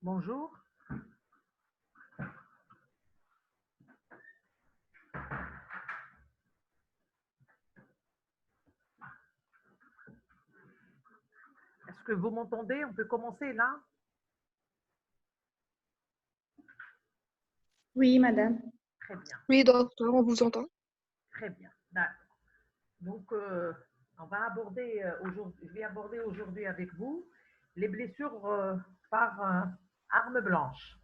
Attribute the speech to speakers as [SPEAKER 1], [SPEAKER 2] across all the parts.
[SPEAKER 1] Bonjour. Est-ce que vous m'entendez? On peut commencer là?
[SPEAKER 2] Oui, madame.
[SPEAKER 1] Très bien,
[SPEAKER 3] Oui, docteur, on vous entend.
[SPEAKER 1] très bien. D'accord. Donc, on va aborder aujourd'hui, je vais aborder aujourd'hui avec vous les blessures par arme blanche.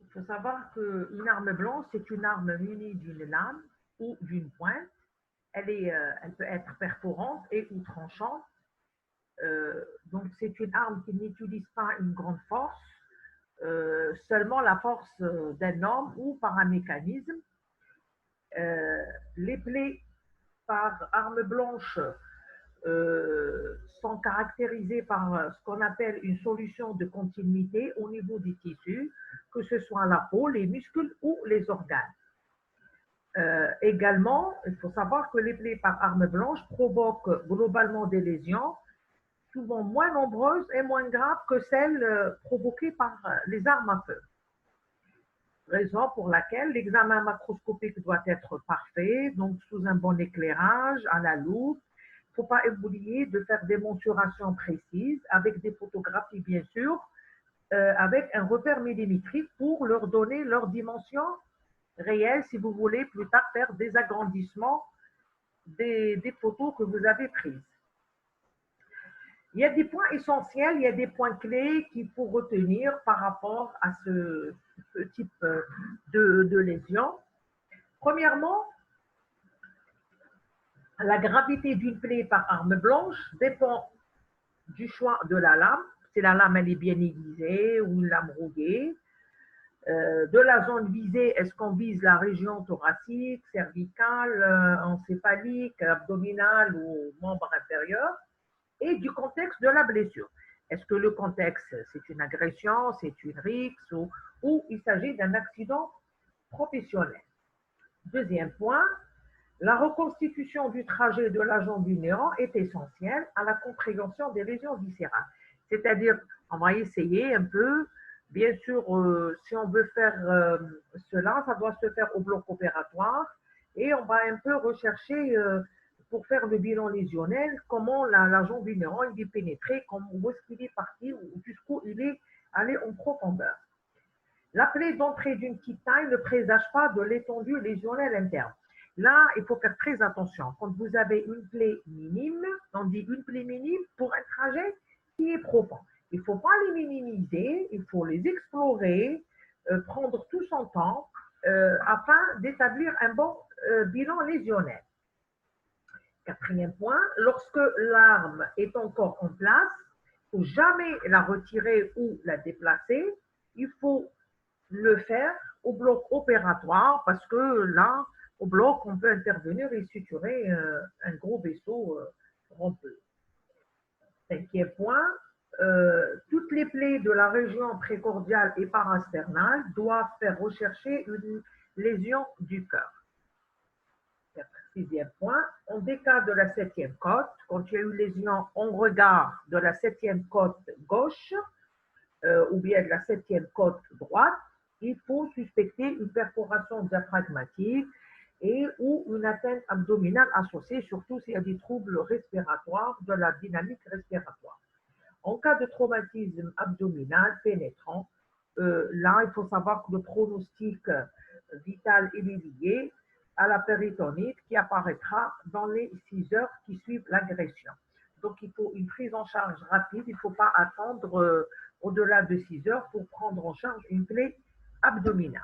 [SPEAKER 1] Il faut savoir qu'une arme blanche, c'est une arme munie d'une lame ou d'une pointe. Elle peut être perforante et ou tranchante. Donc, c'est une arme qui n'utilise pas une grande force, seulement la force d'un homme ou par un mécanisme. Les plaies par arme blanche sont caractérisées par ce qu'on appelle une solution de continuité au niveau des tissus, que ce soit la peau, les muscles ou les organes. Également, il faut savoir que les plaies par arme blanche provoquent globalement des lésions, souvent moins nombreuses et moins graves que celles provoquées par les armes à feu. Raison pour laquelle l'examen macroscopique doit être parfait, donc sous un bon éclairage, à la loupe. Il ne faut pas oublier de faire des mensurations précises avec des photographies, bien sûr, avec un repère millimétrique pour leur donner leur dimension réelle si vous voulez plus tard faire des agrandissements des photos que vous avez prises. Il y a des points essentiels, il y a des points clés qu'il faut retenir par rapport à ce type de lésion. Premièrement, la gravité d'une plaie par arme blanche dépend du choix de la lame. Si la lame elle est bien aiguisée ou une lame rouillée, de la zone visée, est-ce qu'on vise la région thoracique, cervicale, encéphalique, abdominale ou membre inférieur, et du contexte de la blessure. Est-ce que le contexte, c'est une agression, c'est une rixe ou il s'agit d'un accident professionnel? Deuxième point, la reconstitution du trajet de la jambe du néant est essentielle à la compréhension des lésions viscérales. C'est-à-dire, on va essayer un peu, bien sûr, si on veut faire cela, ça doit se faire au bloc opératoire et on va un peu rechercher pour faire le bilan lésionnel, comment la jambe du néant est pénétrée, où est-ce qu'il est parti, jusqu'où il est allé en profondeur. La plaie d'entrée d'une petite taille ne présage pas de l'étendue lésionnelle interne. Là, il faut faire très attention. Quand vous avez une plaie minime, on dit une plaie minime pour un trajet qui est profond. Il ne faut pas les minimiser, il faut les explorer, prendre tout son temps afin d'établir un bon bilan lésionnel. Quatrième point, lorsque l'arme est encore en place, il ne faut jamais la retirer ou la déplacer. Il faut le faire au bloc opératoire parce que là, au bloc, on peut intervenir et suturer un gros vaisseau rompeux. Cinquième point, toutes les plaies de la région précordiale et parasternale doivent faire rechercher une lésion du cœur. Sixième point, en des cas de la septième côte, quand il y a une lésion en regard de la septième côte gauche ou bien de la septième côte droite, il faut suspecter une perforation diaphragmatique et ou une atteinte abdominale associée, surtout s'il y a des troubles respiratoires de la dynamique respiratoire. En cas de traumatisme abdominal pénétrant, là, il faut savoir que le pronostic vital est lié à la péritonite qui apparaîtra dans les 6 heures qui suivent l'agression. Donc, il faut une prise en charge rapide. Il ne faut pas attendre au-delà de 6 heures pour prendre en charge une plaie abdominale.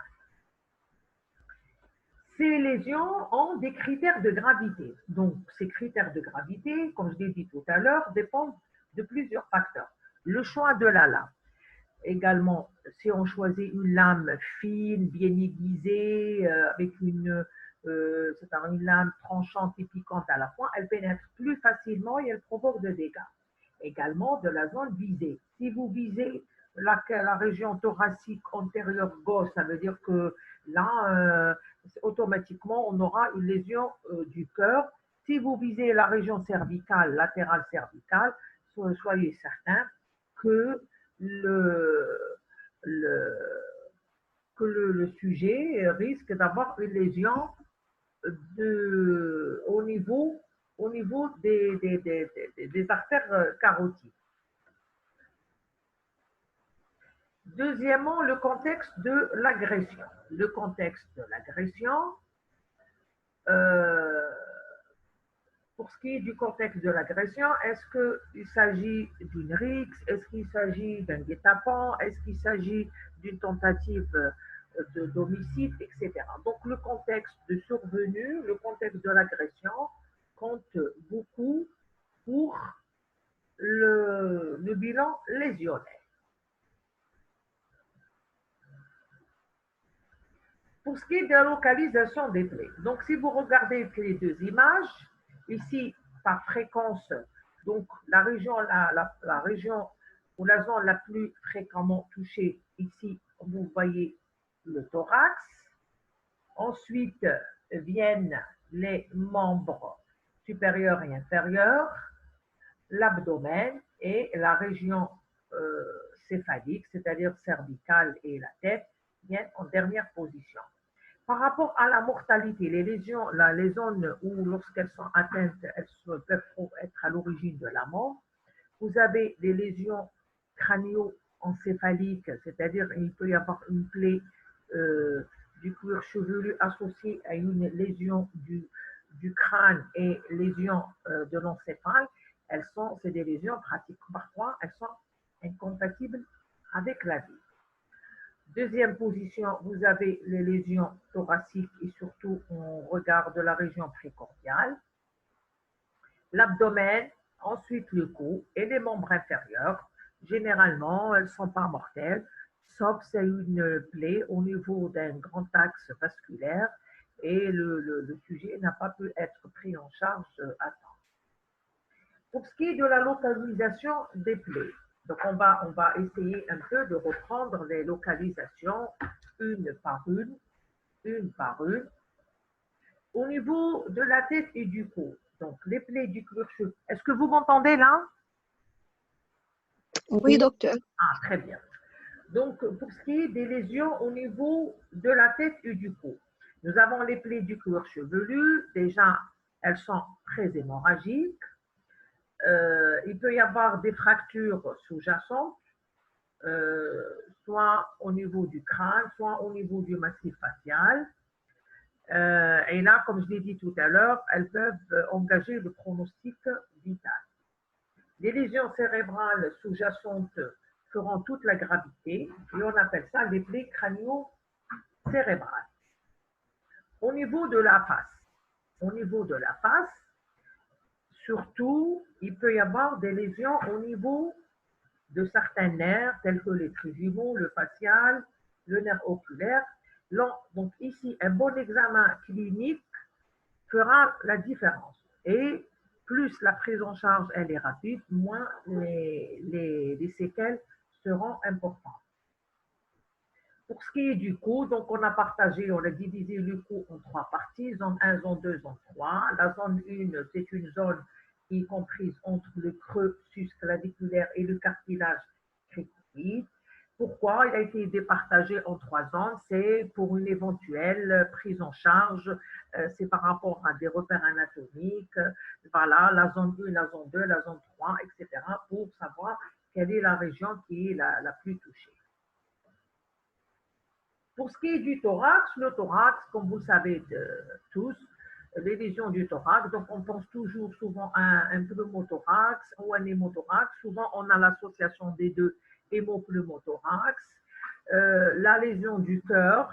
[SPEAKER 1] Ces lésions ont des critères de gravité. Donc, ces critères de gravité, comme je l'ai dit tout à l'heure, dépendent de plusieurs facteurs. Le choix de la lame. Également, si on choisit une lame fine, bien aiguisée, avec une lame tranchante et piquante à la fois, elle pénètre plus facilement et elle provoque des dégâts. Également, de la zone visée. Si vous visez la région thoracique antérieure gauche, ça veut dire que là, automatiquement, on aura une lésion du cœur. Si vous visez la région cervicale, latérale cervicale, soyez certain que le sujet risque d'avoir une lésion au niveau des artères carotides. Deuxièmement, le contexte de l'agression. Le contexte de l'agression, pour ce qui est du contexte de l'agression, est-ce qu'il s'agit d'une rixe? Est-ce qu'il s'agit d'un guet-apens? Est-ce qu'il s'agit d'une tentative d'homicide, etc. Donc, le contexte de survenue, le contexte de l'agression compte beaucoup pour le bilan lésionnel. Pour ce qui est de la localisation des plaies, donc si vous regardez les deux images, ici par fréquence, donc la région ou la zone la plus fréquemment touchée, ici vous voyez le thorax, ensuite viennent les membres supérieurs et inférieurs, l'abdomen et la région céphalique, c'est-à-dire cervicale et la tête, viennent en dernière position. Par rapport à la mortalité, les lésions, les zones où lorsqu'elles sont atteintes, elles peuvent être à l'origine de la mort. Vous avez des lésions crânio-encéphaliques, c'est-à-dire il peut y avoir une plaie du cuir chevelu associée à une lésion du crâne et lésion de l'encéphale. C'est des lésions pratiquement parfois, elles sont incompatibles avec la vie. Deuxième position, vous avez les lésions thoraciques et surtout on regarde la région précordiale, l'abdomen, ensuite le cou et les membres inférieurs. Généralement, elles ne sont pas mortelles, sauf si c'est une plaie au niveau d'un grand axe vasculaire et le sujet n'a pas pu être pris en charge à temps. Pour ce qui est de la localisation des plaies, donc on va essayer un peu de reprendre les localisations une par une. Au niveau de la tête et du cou, donc les plaies du cuir chevelu. Est-ce que vous m'entendez là?
[SPEAKER 2] Oui, docteur.
[SPEAKER 1] Ah, très bien. Donc, pour ce qui est des lésions au niveau de la tête et du cou, nous avons les plaies du cuir chevelu. Déjà, elles sont très hémorragiques. Il peut y avoir des fractures sous-jacentes, soit au niveau du crâne, soit au niveau du massif facial. Et là, comme je l'ai dit tout à l'heure, elles peuvent engager le pronostic vital. Les lésions cérébrales sous-jacentes feront toute la gravité et on appelle ça les plaies crânio-cérébrales. Au niveau de la face, surtout, il peut y avoir des lésions au niveau de certains nerfs, tels que les trigémaux, le facial, le nerf oculaire. Donc ici, un bon examen clinique fera la différence. Et plus la prise en charge elle est rapide, moins les séquelles seront importantes. Pour ce qui est du cou, donc on a divisé le cou en trois parties, zone 1, zone 2, zone 3. La zone 1, c'est une zone qui est comprise entre le creux sus-claviculaire et le cartilage cricotide. Pourquoi il a été départagé en trois zones? C'est pour une éventuelle prise en charge, c'est par rapport à des repères anatomiques, voilà, la zone 1, la zone 2, la zone 3, etc., pour savoir quelle est la région qui est la plus touchée. Pour ce qui est du thorax, le thorax, comme vous le savez tous, les lésions du thorax, donc on pense toujours souvent à un pneumothorax ou un hémothorax. Souvent, on a l'association des deux, hémopneumothorax. La lésion du cœur,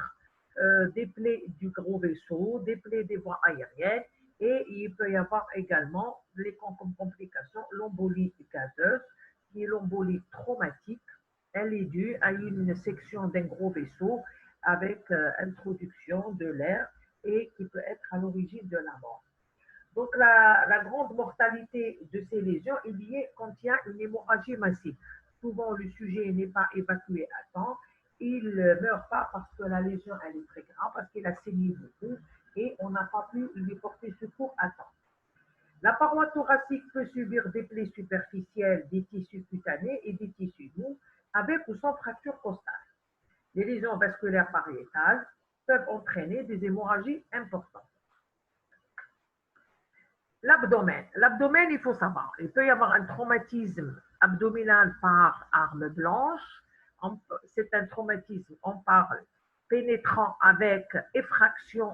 [SPEAKER 1] des plaies du gros vaisseau, des plaies des voies aériennes, et il peut y avoir également comme complication l'embolie gazeuse, qui est l'embolie traumatique. Elle est due à une section d'un gros vaisseau avec introduction de l'air et qui peut être à l'origine de la mort. Donc la grande mortalité de ces lésions est liée quand il y a une hémorragie massive. Souvent le sujet n'est pas évacué à temps, il ne meurt pas parce que la lésion elle est très grave, parce qu'il a saigné beaucoup et on n'a pas pu lui porter secours à temps. La paroi thoracique peut subir des plaies superficielles, des tissus cutanés et des tissus mous, avec ou sans fracture costale. Les lésions vasculaires pariétales peuvent entraîner des hémorragies importantes. L'abdomen. L'abdomen, il faut savoir, il peut y avoir un traumatisme abdominal par arme blanche. C'est un traumatisme, on parle, pénétrant avec effraction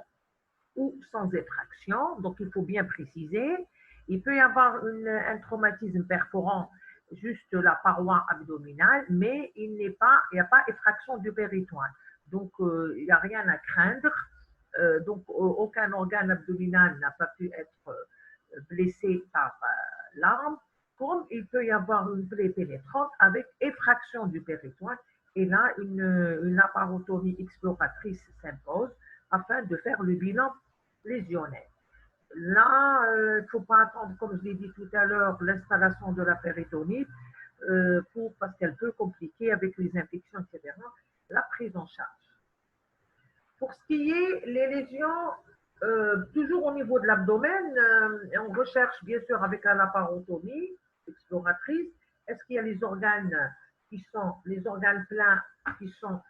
[SPEAKER 1] ou sans effraction, donc il faut bien préciser. Il peut y avoir un traumatisme perforant juste la paroi abdominale, mais il n'y a pas effraction du péritoine. Donc, il n'y a rien à craindre. Donc, aucun organe abdominal n'a pas pu être blessé par l'arme, comme il peut y avoir une plaie pénétrante avec effraction du péritoine. Et là, une laparotomie exploratrice s'impose afin de faire le bilan lésionnaire. Là, il ne faut pas attendre, comme je l'ai dit tout à l'heure, l'installation de la péritonite parce qu'elle peut compliquer avec les infections, etc., la prise en charge. Pour ce qui est les lésions, toujours au niveau de l'abdomen, on recherche bien sûr avec la laparotomie exploratrice, est-ce qu'il y a les organes les organes pleins qui sont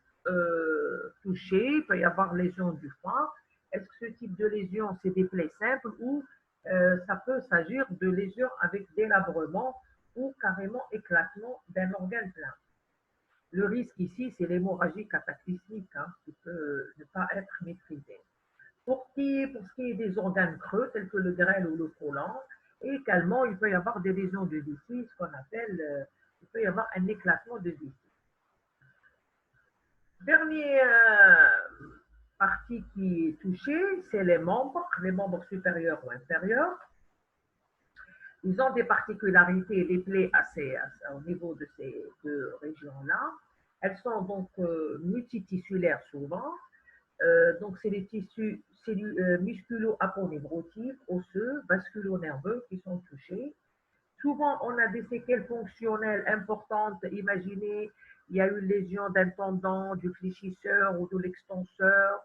[SPEAKER 1] touchés, il peut y avoir lésion du foie. Est-ce que ce type de lésion, c'est des plaies simples ou ça peut s'agir de lésions avec délabrement ou carrément éclatement d'un organe plein? Le risque ici, c'est l'hémorragie cataclysmique qui peut ne pas être maîtrisée. Pour ce qui est des organes creux, tels que le grêle ou le côlon, et également, il peut y avoir des lésions de vessie, ce qu'on appelle, il peut y avoir un éclatement de vessie. Dernière partie qui est touchée, c'est les membres supérieurs ou inférieurs. Ils ont des particularités, les plaies au niveau de ces deux régions-là. Elles sont donc multitissulaires souvent. Donc, c'est les tissus musculo-aponébrotiques, osseux, vasculo-nerveux qui sont touchés. Souvent, on a des séquelles fonctionnelles importantes. Imaginez, il y a une lésion d'un tendon, du fléchisseur ou de l'extenseur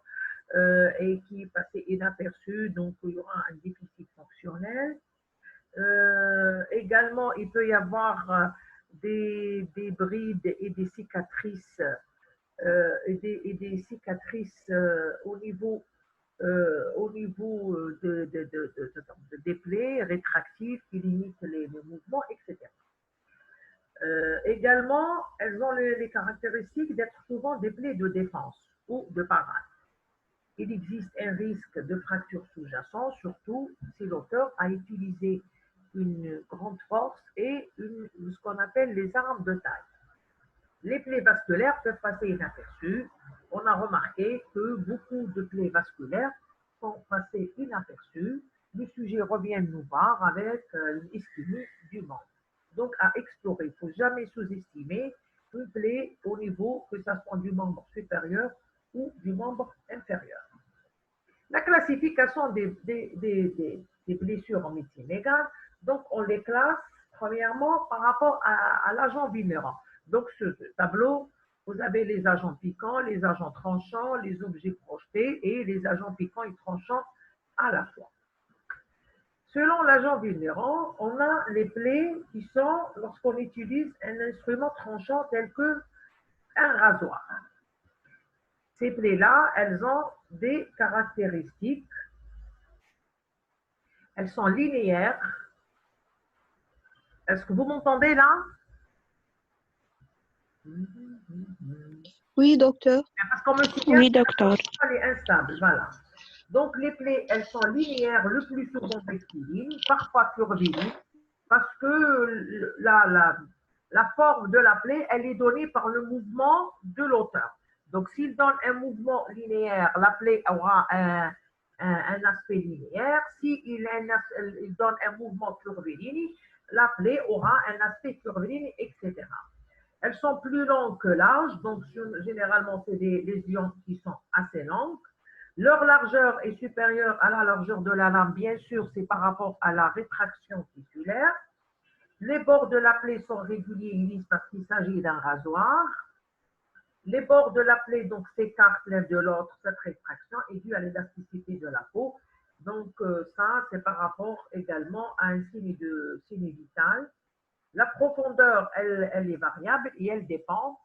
[SPEAKER 1] et qui est passé inaperçu, donc il y aura un déficit fonctionnel. Également, il peut y avoir des brides et des cicatrices des cicatrices au niveau des plaies rétractives qui limitent les mouvements, etc. Également, elles ont les caractéristiques d'être souvent des plaies de défense ou de parade. il existe un risque de fracture sous-jacent, surtout si l'auteur a utilisé une grande force et ce qu'on appelle les armes de taille. Les plaies vasculaires peuvent passer inaperçues. On a remarqué que beaucoup de plaies vasculaires sont passées inaperçues. Le sujet revient nous voir avec une ischémie du membre. Donc, à explorer. Il ne faut jamais sous-estimer une plaie au niveau, que ce soit du membre supérieur ou du membre inférieur. La classification des blessures en médecine légale, donc on les classe premièrement par rapport à l'agent vulnérant. Donc ce tableau, vous avez les agents piquants, les agents tranchants, les objets projetés et les agents piquants et tranchants à la fois. Selon l'agent vulnérant, on a les plaies qui sont lorsqu'on utilise un instrument tranchant tel que un rasoir. Ces plaies-là, elles ont des caractéristiques. Elles sont linéaires. Est-ce que vous m'entendez là?
[SPEAKER 2] Oui, docteur.
[SPEAKER 1] Parce qu'on me signale
[SPEAKER 2] Oui, docteur.
[SPEAKER 1] qu'elle est instable, voilà. Donc les plaies, elles sont linéaires, le plus souvent rectilignes, parfois curviligne, parce que la forme de la plaie, elle est donnée par le mouvement de l'auteur. Donc s'il donne un mouvement linéaire, la plaie aura un aspect linéaire. S'il donne un mouvement curviligne, la plaie aura un aspect curviligne, etc. Elles sont plus longues que larges, donc généralement c'est des lésions qui sont assez longues. Leur largeur est supérieure à la largeur de la lame, bien sûr, c'est par rapport à la rétraction tissulaire. Les bords de la plaie sont réguliers et lisses parce qu'il s'agit d'un rasoir. Les bords de la plaie donc s'écartent l'un de l'autre. Cette rétraction est due à l'élasticité de la peau. Donc ça, c'est par rapport également à un signe vital. La profondeur, elle est variable et elle dépend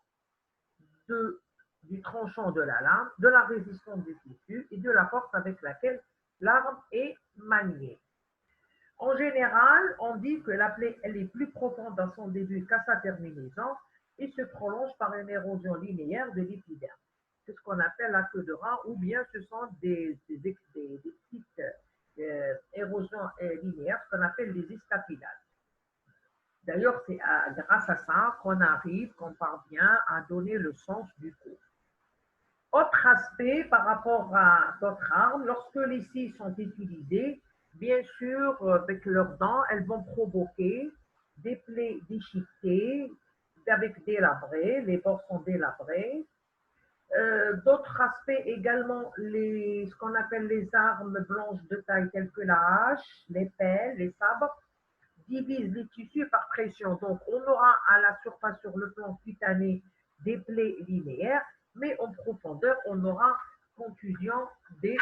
[SPEAKER 1] du tranchant de la lame, de la résistance du tissu et de la force avec laquelle l'arme est maniée. En général, on dit que la plaie elle est plus profonde à son début qu'à sa terminaison et se prolonge par une érosion linéaire de l'épiderme. C'est ce qu'on appelle la queue de rat, ou bien ce sont des petites érosions linéaires, ce qu'on appelle les escapillades. D'ailleurs, c'est grâce à ça qu'on parvient à donner le sens du coup. Autre aspect par rapport à d'autres armes, lorsque les scies sont utilisées, bien sûr, avec leurs dents, elles vont provoquer des plaies déchiquetées avec délabrés, les bords sont délabrés. D'autres aspects également, ce qu'on appelle les armes blanches de taille telles que la hache, les pelles, les sabres, divise les tissus par pression. Donc, on aura à la surface sur le plan cutané des plaies linéaires, mais en profondeur, on aura contusion des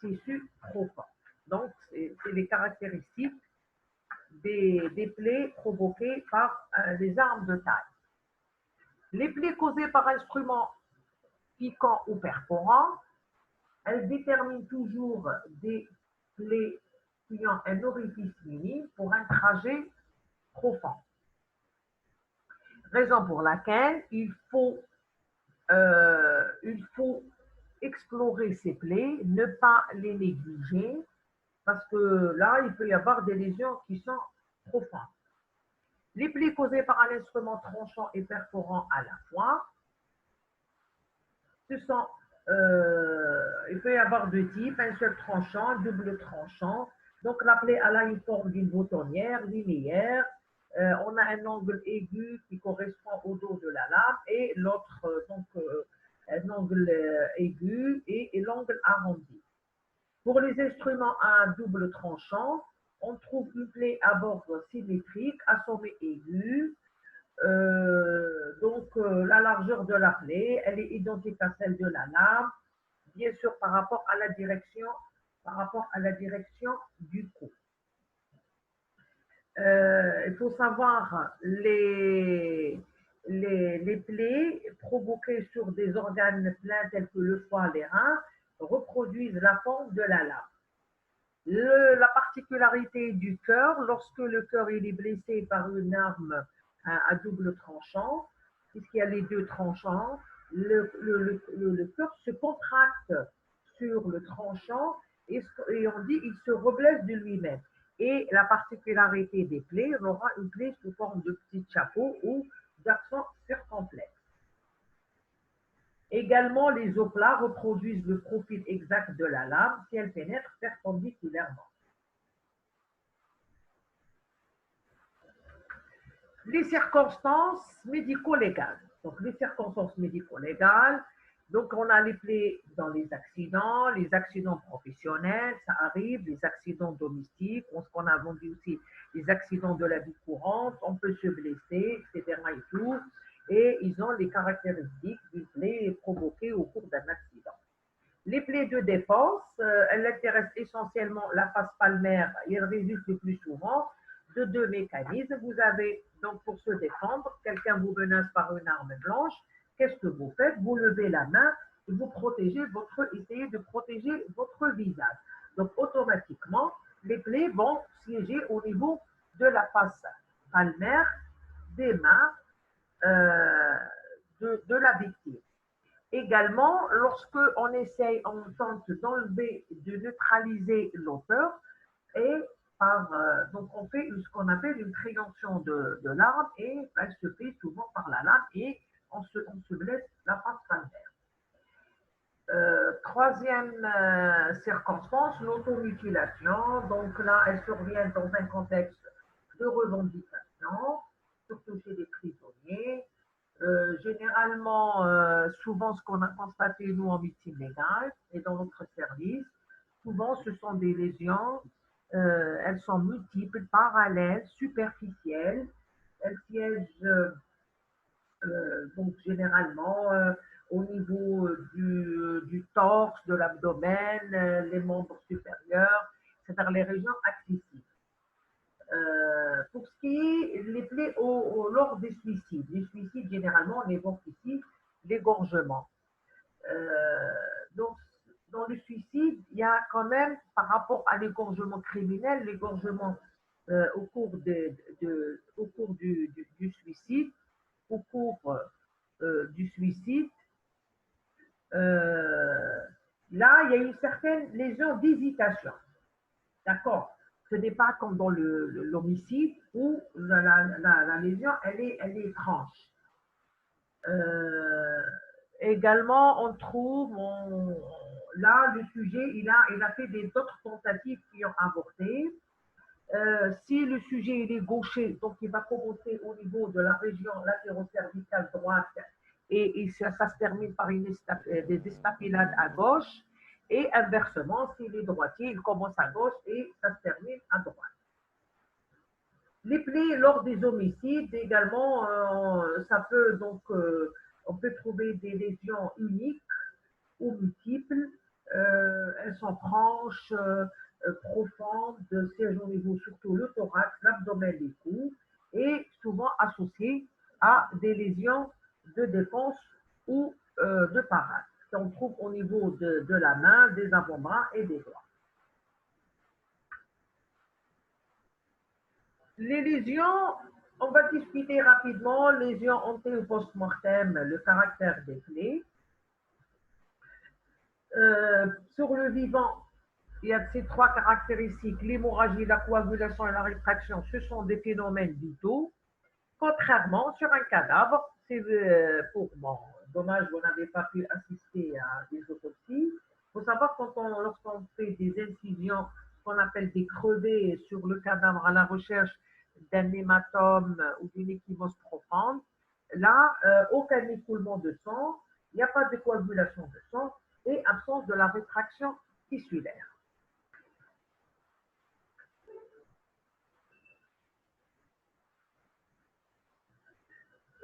[SPEAKER 1] tissus profonds. Donc, c'est les caractéristiques des plaies provoquées par les armes de taille. Les plaies causées par instruments piquants ou perforants, elles déterminent toujours des plaies qui ont un orifice mini pour un trajet profond. Raison pour laquelle il faut explorer ces plaies, ne pas les négliger, parce que là, il peut y avoir des lésions qui sont profondes. Les plaies causées par un instrument tranchant et perforant à la fois, il peut y avoir deux types, un seul tranchant, un double tranchant. Donc la plaie a une forme d'une boutonnière linéaire. On a un angle aigu qui correspond au dos de la lame et l'autre, un angle aigu et l'angle arrondi. Pour les instruments à double tranchant, on trouve une plaie à bord symétrique, à sommet aigu. La largeur de la plaie, elle est identique à celle de la lame, bien sûr par rapport à la direction du cou. Il faut savoir les plaies provoquées sur des organes pleins tels que le foie, les reins, reproduisent la forme de la lame. La particularité du cœur, lorsque le cœur il est blessé par une arme à double tranchant, puisqu'il y a les deux tranchants, le cœur se contracte sur le tranchant et on dit il se reblesse de lui-même. Et la particularité des plaies, on aura une plaie sous forme de petit chapeau ou d'accent circonflexe. Également, les os plats reproduisent le profil exact de la lame si elle pénètre perpendiculairement. Les circonstances médico-légales. Donc, les circonstances médico-légales, donc on a les plaies dans les accidents professionnels, ça arrive, les accidents domestiques, ce qu'on a vendu aussi, les accidents de la vie courante, on peut se blesser, etc. et tout, et ils ont les caractéristiques d'une plaie provoquée au cours d'un accident. Les plaies de défense, elles intéressent essentiellement la face palmaire et elles résultent le plus souvent de deux mécanismes. Vous avez donc pour se défendre, quelqu'un vous menace par une arme blanche, qu'est-ce que vous faites? Vous levez la main et vous essayez de protéger votre visage. Donc automatiquement, les plaies vont siéger au niveau de la face palmaire, des mains de la victime. Également, lorsque on tente d'enlever, de neutraliser l'auteur, et donc on fait ce qu'on appelle une préhension de l'arme et elle se fait souvent par la lame et on se blesse la face palmaire. Troisième circonstance, l'automutilation. Donc là, elle survient dans un contexte de revendication, surtout chez les prisonniers. Généralement, souvent, ce qu'on a constaté, nous, en médecine légale et dans notre service, souvent, ce sont des lésions, elles sont multiples, parallèles, superficielles. Elles siègent donc généralement au niveau du torse, de l'abdomen, les membres supérieurs, c'est-à-dire les régions accessibles. Pour ce qui est les plaies lors des suicides, les suicides généralement on évoque ici l'égorgement. Donc dans le suicide, il y a quand même par rapport à l'égorgement criminel, l'égorgement au cours du suicide, au cours du suicide, là il y a une certaine lésion d'hésitation. D'accord? Ce n'est pas comme dans l'homicide où la lésion, elle est franche. Également, on trouve, là, le sujet, il a fait d'autres tentatives qui ont avorté. Si le sujet il est gaucher, donc il va commencer au niveau de la région latérocervicale droite et ça se termine par des estafilades à gauche. Et inversement, s'il est droitier, il commence à gauche et ça se termine à droite. Les plaies lors des homicides également, ça peut donc, on peut trouver des lésions uniques ou multiples. Elles sont franches, profondes, siègent au niveau surtout le thorax, l'abdomen, les coups, et souvent associées à des lésions de défense ou de parade qu'on trouve au niveau de la main, des avant-bras et des doigts. Les lésions, on va discuter rapidement, lésions anté ou post-mortem, le caractère des plaies. Sur le vivant, il y a ces trois caractéristiques, l'hémorragie, la coagulation et la rétraction, ce sont des phénomènes vitaux. Contrairement sur un cadavre, c'est dommage, vous n'avez pas pu assister à des autopsies. Il faut savoir lorsqu'on fait des incisions, qu'on appelle des crevés sur le cadavre à la recherche d'un hématome ou d'une ecchymose profonde, là, aucun écoulement de sang, il n'y a pas de coagulation de sang et absence de la rétraction tissulaire.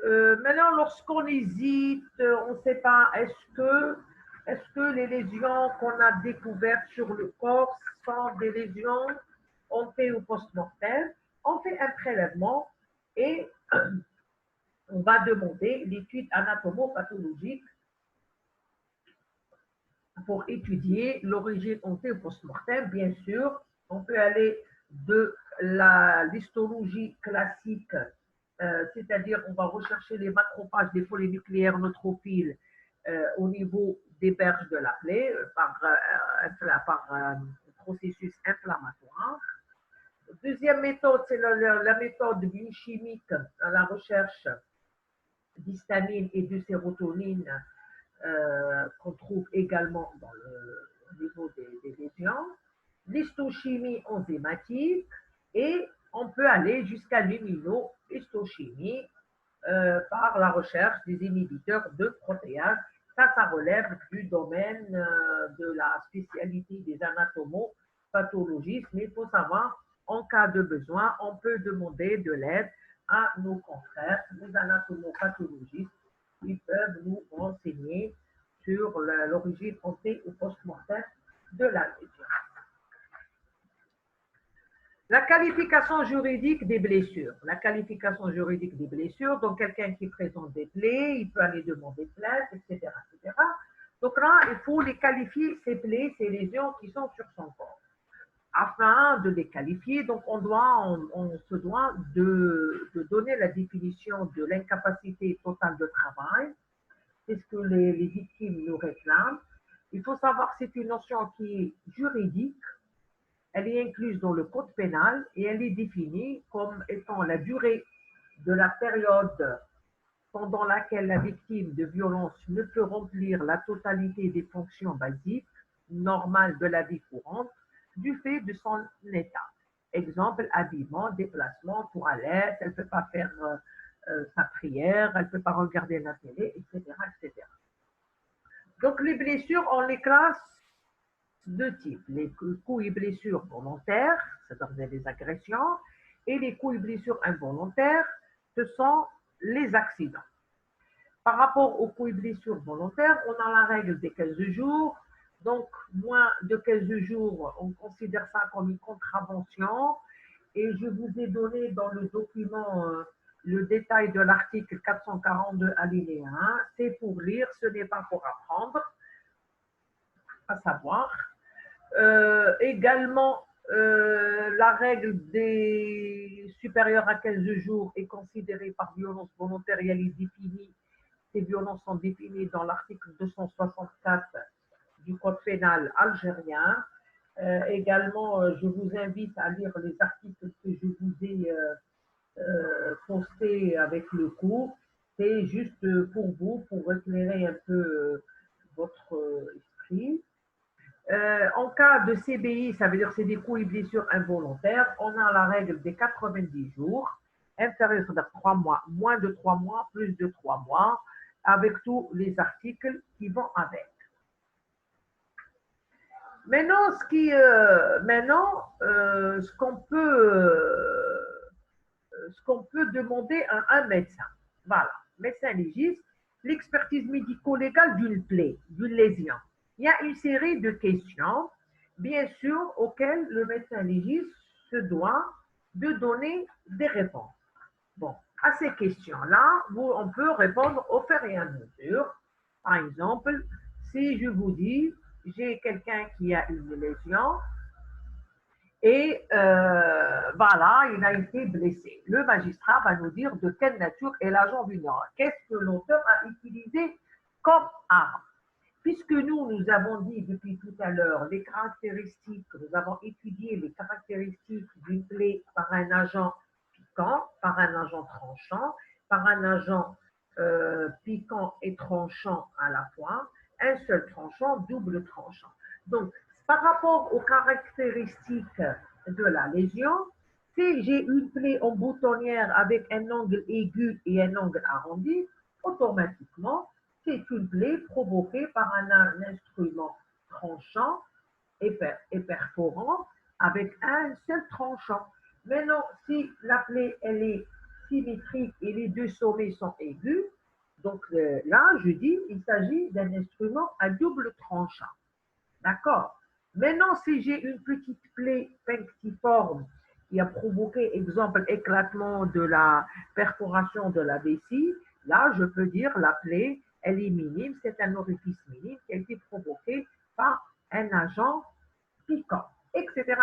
[SPEAKER 1] Maintenant, lorsqu'on hésite, on ne sait pas, est-ce que les lésions qu'on a découvertes sur le corps sont des lésions anté ou post-mortem? On fait un prélèvement et on va demander l'étude anatomo-pathologique pour étudier l'origine anté ou post-mortem. Bien sûr, on peut aller de l'histologie classique, c'est-à-dire on va rechercher les macrophages des polynucléaires neutrophiles au niveau des berges de la plaie par processus inflammatoire. Deuxième méthode, c'est la méthode biochimique dans la recherche d'histamine et de sérotonine qu'on trouve également au niveau des lésions. L'histochimie enzymatique et on peut aller jusqu'à l'immunohistochimie par la recherche des inhibiteurs de protéases. Ça relève du domaine de la spécialité des anatomopathologiste, mais il faut savoir, en cas de besoin, on peut demander de l'aide à nos confrères, les anatomopathologistes, qui peuvent nous renseigner sur l'origine anté ou post-mortem de la lésion. La qualification juridique des blessures. La qualification juridique des blessures, donc quelqu'un qui présente des plaies, il peut aller demander plainte, etc., etc. Donc là, il faut les qualifier, ces plaies, ces lésions qui sont sur son corps. Afin de les qualifier, donc on se doit de donner la définition de l'incapacité totale de travail. C'est ce que les victimes nous réclament. Il faut savoir que c'est une notion qui est juridique. Elle est incluse dans le code pénal et elle est définie comme étant la durée de la période pendant laquelle la victime de violence ne peut remplir la totalité des fonctions basiques normales de la vie courante du fait de son état. Exemple, habillement, déplacement, toilette, elle ne peut pas faire sa prière, elle ne peut pas regarder la télé, etc., etc. Donc les blessures, on les classe deux types, les coups et blessures volontaires, c'est-à-dire des agressions, et les coups et blessures involontaires, ce sont les accidents. Par rapport aux coups et blessures volontaires, on a la règle des 15 jours, donc moins de 15 jours, on considère ça comme une contravention, et je vous ai donné dans le document le détail de l'article 442 alinéa 1, c'est pour lire, ce n'est pas pour apprendre, à savoir. Également, la règle des supérieurs à 15 jours est considérée par violence volontaire et elle est définie. Ces violences sont définies dans l'article 264 du Code pénal algérien. Également, je vous invite à lire les articles que je vous ai postés avec le cours. C'est juste pour vous, pour éclairer un peu votre esprit. En cas de CBI, ça veut dire que c'est des coups et blessures involontaires, on a la règle des 90 jours, inférieur à 3 mois, moins de 3 mois, plus de 3 mois, avec tous les articles qui vont avec. Maintenant, ce qu'on peut demander à un médecin. Voilà, médecin légiste, l'expertise médico-légale d'une plaie, d'une lésion. Il y a une série de questions, bien sûr, auxquelles le médecin légiste se doit de donner des réponses. Bon, à ces questions-là, on peut répondre au fur et à mesure. Par exemple, si je vous dis, j'ai quelqu'un qui a une lésion, et voilà, il a été blessé. Le magistrat va nous dire de quelle nature est l'agent vulnérable. Qu'est-ce que l'auteur a utilisé comme arme? Puisque nous avons dit depuis tout à l'heure les caractéristiques, nous avons étudié les caractéristiques d'une plaie par un agent piquant, par un agent tranchant, par un agent piquant et tranchant à la fois, un seul tranchant, double tranchant. Donc, par rapport aux caractéristiques de la lésion, si j'ai une plaie en boutonnière avec un angle aigu et un angle arrondi, automatiquement, c'est une plaie provoquée par un instrument tranchant et perforant avec un seul tranchant. Maintenant, si la plaie elle est symétrique et les deux sommets sont aigus, donc là, je dis il s'agit d'un instrument à double tranchant. D'accord? Maintenant, si j'ai une petite plaie punctiforme qui a provoqué, exemple, éclatement de la perforation de la vessie, là, je peux dire la plaie, elle est minime, c'est un orifice minime qui a été provoqué par un agent piquant, etc.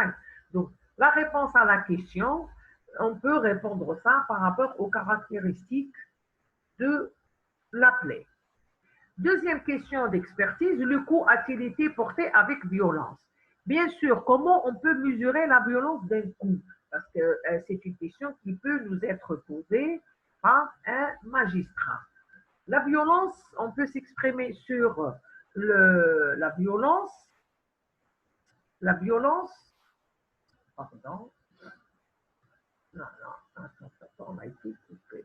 [SPEAKER 1] Donc, la réponse à la question, on peut répondre ça par rapport aux caractéristiques de la plaie. Deuxième question d'expertise, le coup a-t-il été porté avec violence? Bien sûr, comment on peut mesurer la violence d'un coup? Parce que c'est une question qui peut nous être posée par un magistrat. La violence, on peut s'exprimer sur la violence, pardon, non, non, attends, on a été coupé.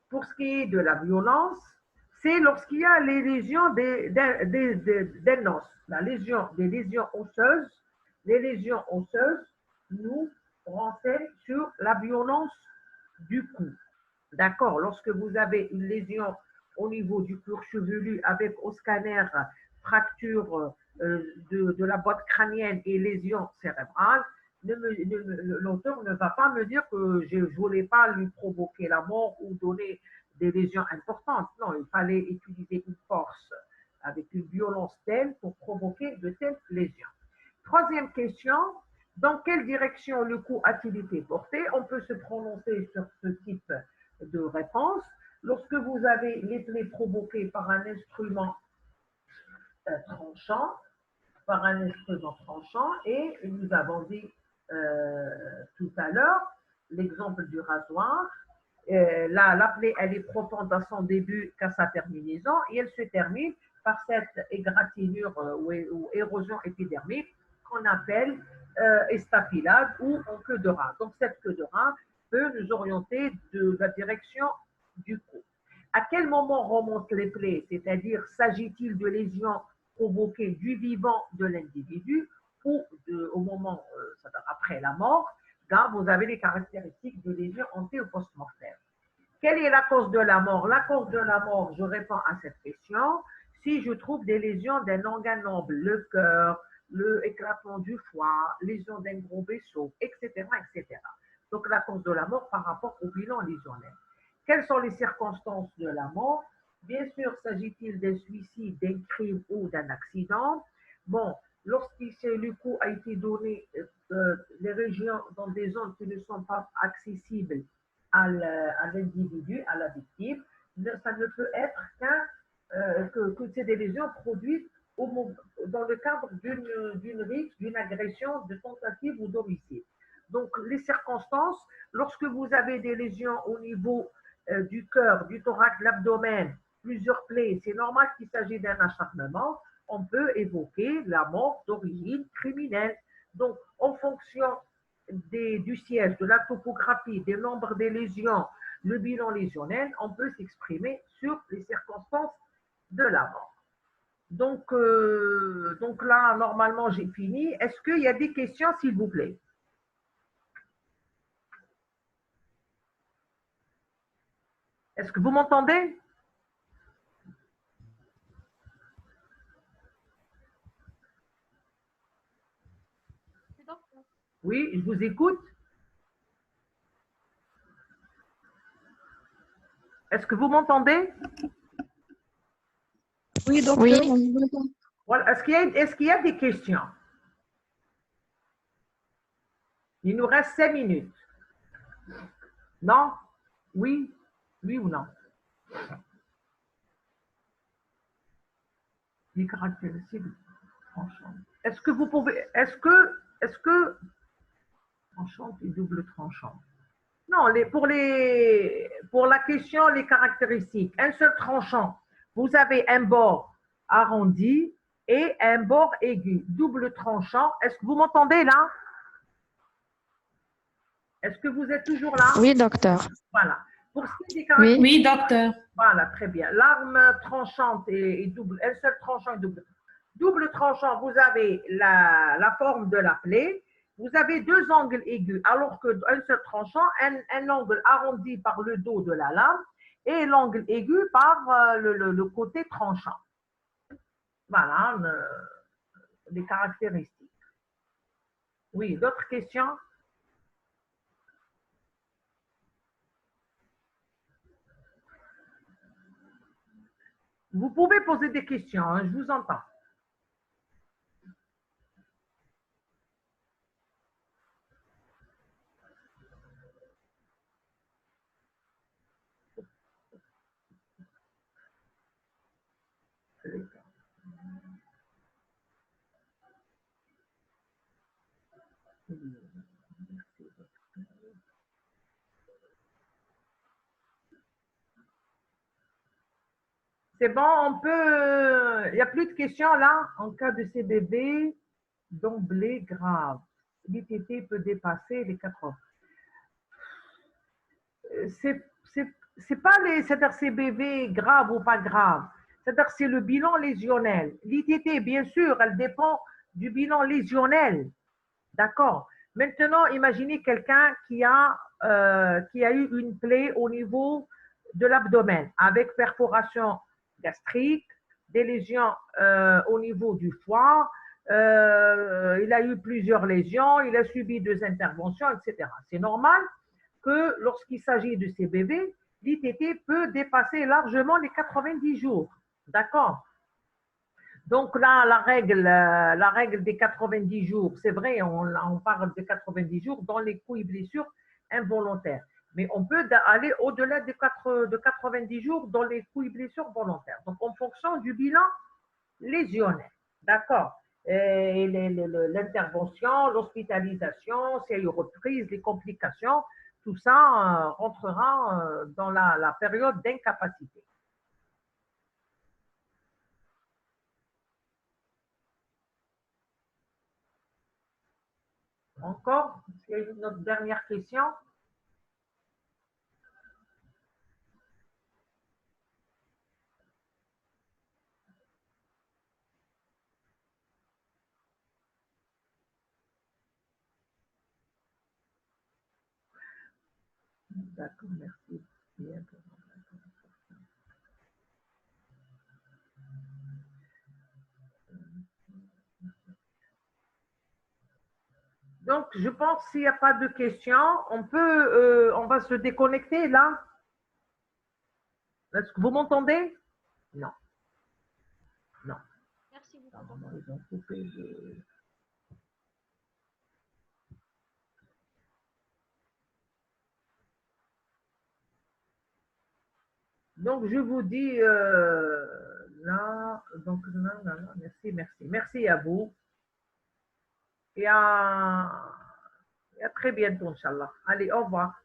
[SPEAKER 1] Pour ce qui est de la violence, c'est lorsqu'il y a les lésions des os, des lésions osseuses. Les lésions osseuses nous renseignent sur la violence du cou. D'accord? Lorsque vous avez une lésion au niveau du cuir chevelu avec au scanner fracture de la boîte crânienne et lésion cérébrale, l'auteur ne va pas me dire que je ne voulais pas lui provoquer la mort ou donner des lésions importantes. Non, il fallait utiliser une force avec une violence telle pour provoquer de telles lésions. Troisième question, dans quelle direction le coup a-t-il été porté? On peut se prononcer sur ce type de réponse. Lorsque vous avez les plaies provoquées par un instrument tranchant, et nous avons dit tout à l'heure l'exemple du rasoir. La plaie, elle est profonde à son début qu'à sa terminaison et elle se termine par cette égratignure ou érosion épidermique qu'on appelle estafilade ou en queue de rat. Donc cette queue de rat peut nous orienter de la direction du cou. À quel moment remontent les plaies? C'est-à-dire, s'agit-il de lésions provoquées du vivant de l'individu ou au moment après la mort? Là, vous avez les caractéristiques des lésions anté ou post-mortem. Quelle est la cause de la mort? La cause de la mort, je réponds à cette question, si je trouve des lésions d'un organe noble, le cœur, l'éclatement du foie, lésions d'un gros vaisseau, etc., etc. Donc, la cause de la mort par rapport au bilan lésionnel. Quelles sont les circonstances de la mort? Bien sûr, s'agit-il d'un suicide, d'un crime ou d'un accident? Bon, lorsque le coup a été donné, les régions dans des zones qui ne sont pas accessibles à l'individu, à la victime, ça ne peut être que c'est des lésions produites dans le cadre d'une rixe, d'une agression, de tentative ou d'homicide. Donc, les circonstances, lorsque vous avez des lésions au niveau du cœur, du thorax, de l'abdomen, plusieurs plaies, c'est normal qu'il s'agit d'un acharnement, on peut évoquer la mort d'origine criminelle. Donc, en fonction du siège, de la topographie, des nombres des lésions, le bilan lésionnel, on peut s'exprimer sur les circonstances de la mort. Donc là, normalement, j'ai fini. Est-ce qu'il y a des questions, s'il vous plaît? Est-ce que vous m'entendez? Oui, je vous écoute. Est-ce que vous m'entendez?
[SPEAKER 2] Oui, docteur,
[SPEAKER 3] Oui.
[SPEAKER 2] on vous entend.
[SPEAKER 1] Voilà. Est-ce qu'il y a des questions? Il nous reste 5 minutes. Non? Oui? Oui ou non? Les caractéristiques tranchantes. Est-ce que vous pouvez. Est-ce que. Tranchante et double tranchante. Non, pour la question, les caractéristiques. Un seul tranchant. Vous avez un bord arrondi et un bord aigu. Double tranchant. Est-ce que vous m'entendez là? Est-ce que vous êtes toujours là?
[SPEAKER 3] Oui, docteur.
[SPEAKER 1] Voilà. Pour ce qui est des
[SPEAKER 3] Oui.
[SPEAKER 2] Oui, docteur.
[SPEAKER 1] Voilà, très bien. L'arme tranchante et double, un seul tranchant et double. Double tranchant, vous avez la forme de la plaie. Vous avez deux angles aigus, alors qu'un seul tranchant, un angle arrondi par le dos de la lame et l'angle aigu par le côté tranchant. Voilà les caractéristiques. Oui, d'autres questions? Vous pouvez poser des questions, hein, je vous entends. C'est bon, on peut. Il n'y a plus de questions là. En cas de CBV, d'emblée grave, l'ITT peut dépasser les 80. C'est c'est pas les, c'est-à-dire CBV grave ou pas grave. C'est-à-dire c'est le bilan lésionnel. L'ITT, bien sûr, elle dépend du bilan lésionnel. D'accord. Maintenant, imaginez quelqu'un qui a eu une plaie au niveau de l'abdomen avec perforation gastrique, des lésions au niveau du foie. Il a eu plusieurs lésions, il a subi deux interventions, etc. C'est normal que lorsqu'il s'agit de CBV, l'ITT peut dépasser largement les 90 jours. D'accord. Donc là, la règle des 90 jours, c'est vrai, on parle de 90 jours dans les coups et blessures involontaires. Mais on peut aller au-delà de 90 jours dans les coups et blessures volontaires. Donc, en fonction du bilan lésionnel. D'accord. Et l'intervention, l'hospitalisation, s'il y a eu reprise, les complications, tout ça rentrera dans la période d'incapacité. Encore, il y a une autre dernière question. D'accord, merci. Donc, je pense s'il n'y a pas de questions, on va se déconnecter là. Est-ce que vous m'entendez? Non, non.
[SPEAKER 2] Merci beaucoup.
[SPEAKER 1] Pardon, ils ont coupé Donc, je vous dis là, donc là, là, là, merci, merci. Merci à vous et à très bientôt, Inch'Allah. Allez, au revoir.